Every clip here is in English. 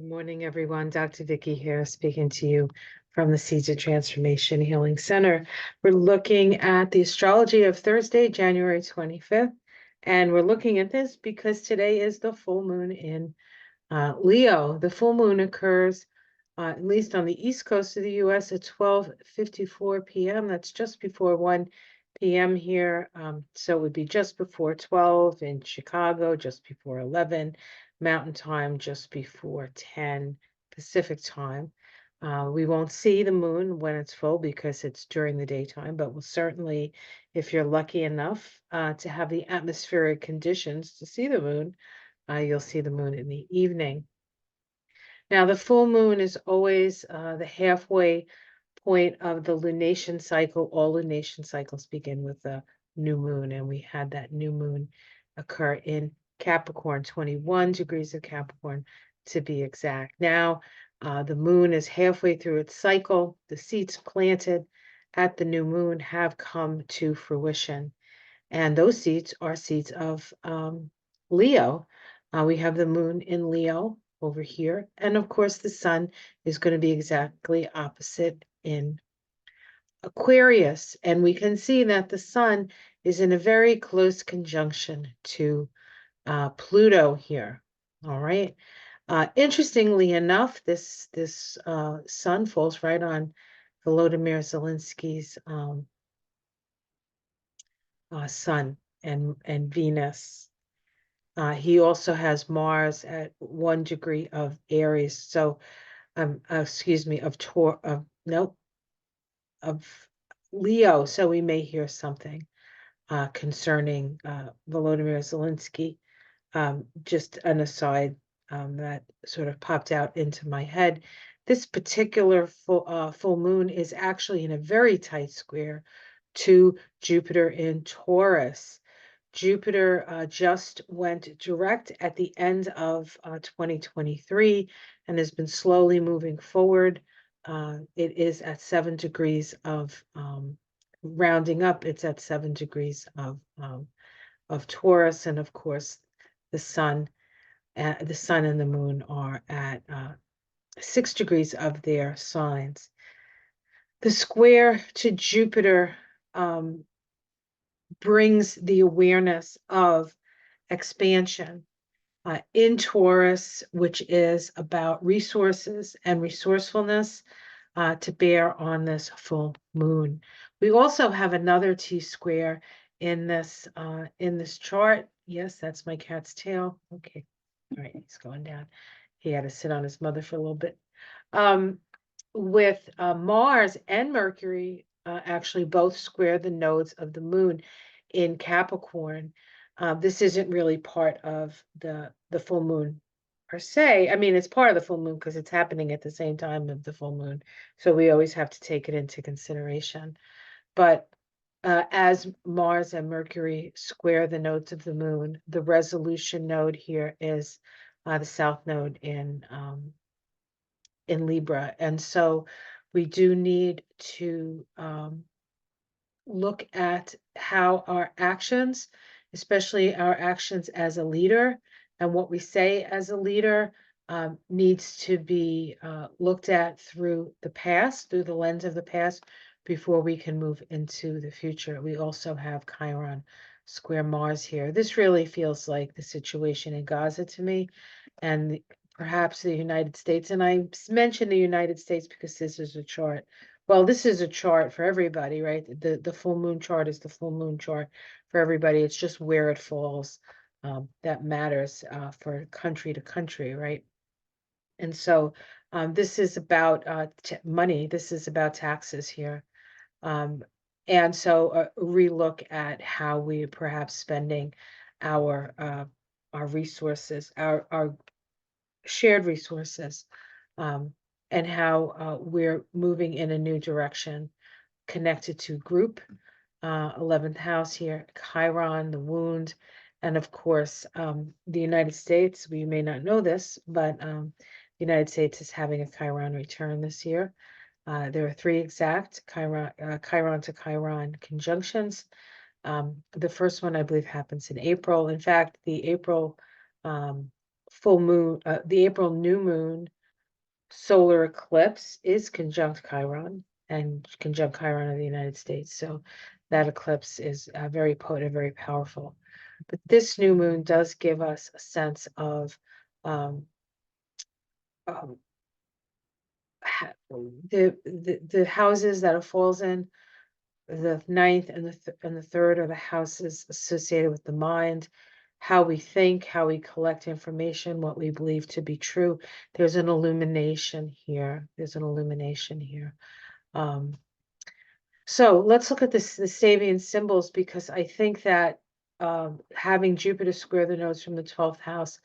Good morning, everyone. Dr. Vicky here, speaking to you from the Seeds of Transformation Healing Center. We're looking at the astrology of Thursday, January 25th, and we're looking at this because today is the full moon in Leo. The full moon occurs, at least on the east coast of the U.S., at 12:54 p.m. That's just before 1 p.m. here. So it would be just before 12 in Chicago, just before 11 Mountain Time, just before 10 Pacific Time. We won't see the moon when it's full because it's during the daytime, but we'll certainly, if you're lucky enough to have the atmospheric conditions to see the moon, you'll see the moon in the evening. Now, the full moon is always the halfway point of the lunation cycle. All lunation cycles begin with a new moon, and we had that new moon occur in Capricorn, 21 degrees of Capricorn to be exact. Now, the moon is halfway through its cycle. The seeds planted at the new moon have come to fruition, and those seeds are seeds of Leo. We have the moon in Leo over here, and of course the sun is going to be exactly opposite in Aquarius, and we can see that the sun is in a very close conjunction to Pluto here. All right. Interestingly enough, this sun falls right on Volodymyr Zelensky's sun and Venus. He also has Mars at 1 degree of Aries. So, excuse me, of Leo. So we may hear something concerning Volodymyr Zelensky. Just an aside that sort of popped out into my head. This particular full moon is actually in a very tight square to Jupiter in Taurus. Jupiter just went direct at the end of 2023 and has been slowly moving forward. It is at 7 degrees of rounding up. It's at 7 degrees of Taurus, and of course, the sun and the moon are at 6 degrees of their signs. The square to Jupiter brings the awareness of expansion in Taurus, which is about resources and resourcefulness to bear on this full moon. We also have another T-square in this chart. Yes, that's my cat's tail. Okay, all right, he's going down. He had to sit on his mother for a little bit. With Mars and Mercury actually both square the nodes of the moon in Capricorn. This isn't really part of the full moon per se. I mean, it's part of the full moon because it's happening at the same time of the full moon. So we always have to take it into consideration. But as Mars and Mercury square the nodes of the moon, the resolution node here is the south node in Libra. And so we do need to look at how our actions, especially our actions as a leader, and what we say as a leader needs to be looked at through the past, through the lens of the past, before we can move into the future. We also have Chiron square Mars here. This really feels like the situation in Gaza to me, and perhaps the United States. And I mentioned the United States because this is a chart. Well, this is a chart for everybody, right? The full moon chart is the full moon chart for everybody. It's just where it falls that matters for country to country, right? And so this is about money. This is about taxes here. And so a relook at how we perhaps spending our resources, our shared resources, and how we're moving in a new direction connected to group, 11th house here, Chiron, the wound, and of course, the United States. We may not know this, but the United States is having a Chiron return this year. There are 3 exact Chiron to Chiron conjunctions. The first one, I believe, happens in April. In fact, the April full moon, the April new moon solar eclipse is conjunct Chiron and conjunct Chiron of the United States. So that eclipse is very potent, very powerful. But this new moon does give us a sense of um, um, the houses that it falls in. The ninth and the third are the houses associated with the mind, how we think, how we collect information, what we believe to be true. There's an illumination here. There's an illumination here. Um, so let's look at this, the Sabian symbols, because I think that having Jupiter square the nodes from the 12th house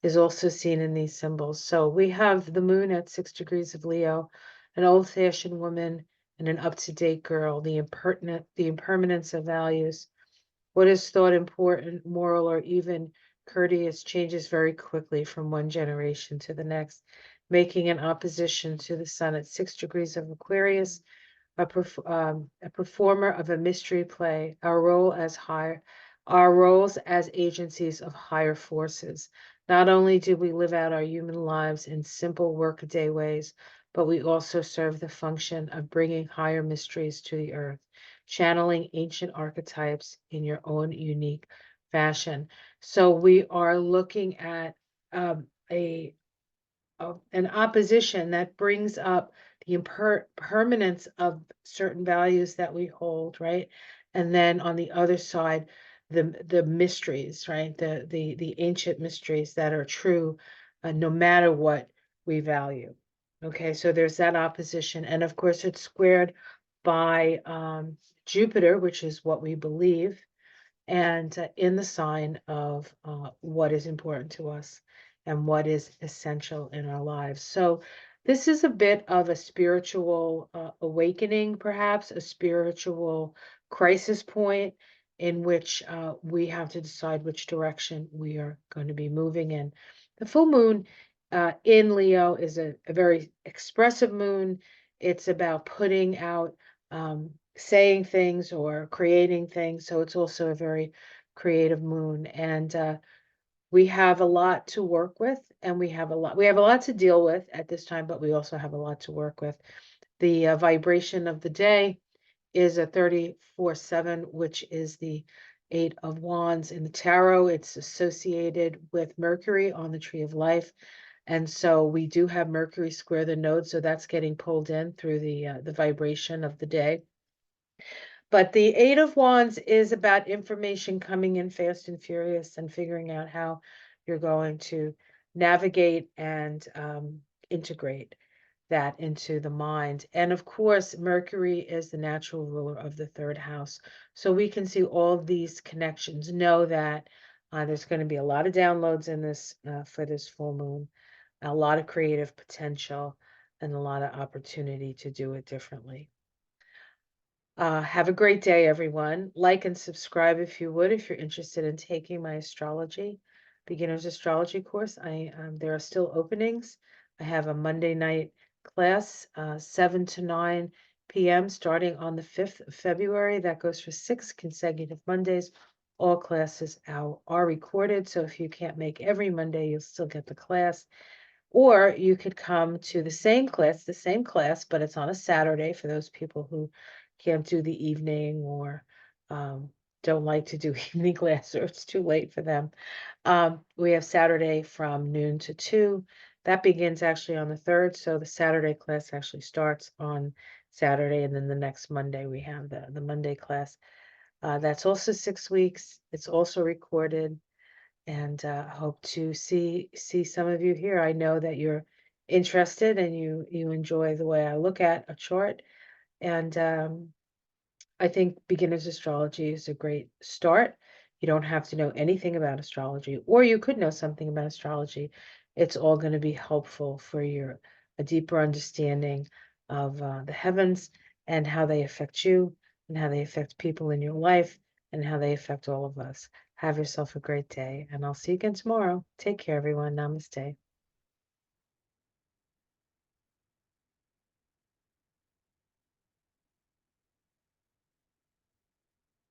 is also seen in these symbols. So we have the moon at 6 degrees of Leo, an old-fashioned woman and an up-to-date girl, the impermanence of values. What is thought important, moral, or even courteous changes very quickly from one generation to the next, making an opposition to the sun at 6 degrees of Aquarius, a performer of a mystery play, our roles as agencies of higher forces. Not only do we live out our human lives in simple workaday ways, but we also serve the function of bringing higher mysteries to the earth, channeling ancient archetypes in your own unique fashion. So we are looking at a an opposition that brings up the impermanence of certain values that we hold, right? And then on the other side, the mysteries, right? The ancient mysteries that are true, no matter what we value. Okay, so there's that opposition, and of course it's squared by Jupiter, which is what we believe, and in the sign of what is important to us and what is essential in our lives. So, this is a bit of a spiritual awakening, perhaps a spiritual crisis point in which we have to decide which direction we are going to be moving in. The full moon in Leo is a very expressive moon. It's about putting out saying things or creating things. So it's also a very creative moon. And we have a lot to work with, and we have a lot to deal with at this time, but we also have a lot to work with. The vibration of the day is a 34/7, which is the Eight of Wands in the tarot. It's associated with Mercury on the Tree of Life. And so we do have Mercury square the node, so that's getting pulled in through the vibration of the day. But the Eight of Wands is about information coming in fast and furious and figuring out how you're going to navigate and integrate that into the mind. And of course, Mercury is the natural ruler of the third house. So we can see all these connections. Know that there's going to be a lot of downloads in this for this full moon, a lot of creative potential, and a lot of opportunity to do it differently. Have a great day, everyone. Like and subscribe if you would, if you're interested in taking my beginner's astrology course. There are still openings. I have a Monday night class, 7 to 9 p.m. starting on the 5th of February. That goes for 6 consecutive Mondays. All classes are recorded, so if you can't make every Monday, you'll still get the class. Or you could come to the same class, but it's on a Saturday for those people who can't do the evening or don't like to do evening class or it's too late for them. We have Saturday from noon to 2. That begins actually on the 3rd. So the Saturday class actually starts on Saturday, and then the next Monday we have the Monday class. That's also 6 weeks. It's also recorded, and hope to see some of you here. I know that you're interested and you enjoy the way I look at a chart, and I think beginner's astrology is a great start. You don't have to know anything about astrology, or you could know something about astrology. It's all going to be helpful for a deeper understanding of the heavens and how they affect you and how they affect people in your life and how they affect all of us. Have yourself a great day, and I'll see you again tomorrow. Take care, everyone. Namaste.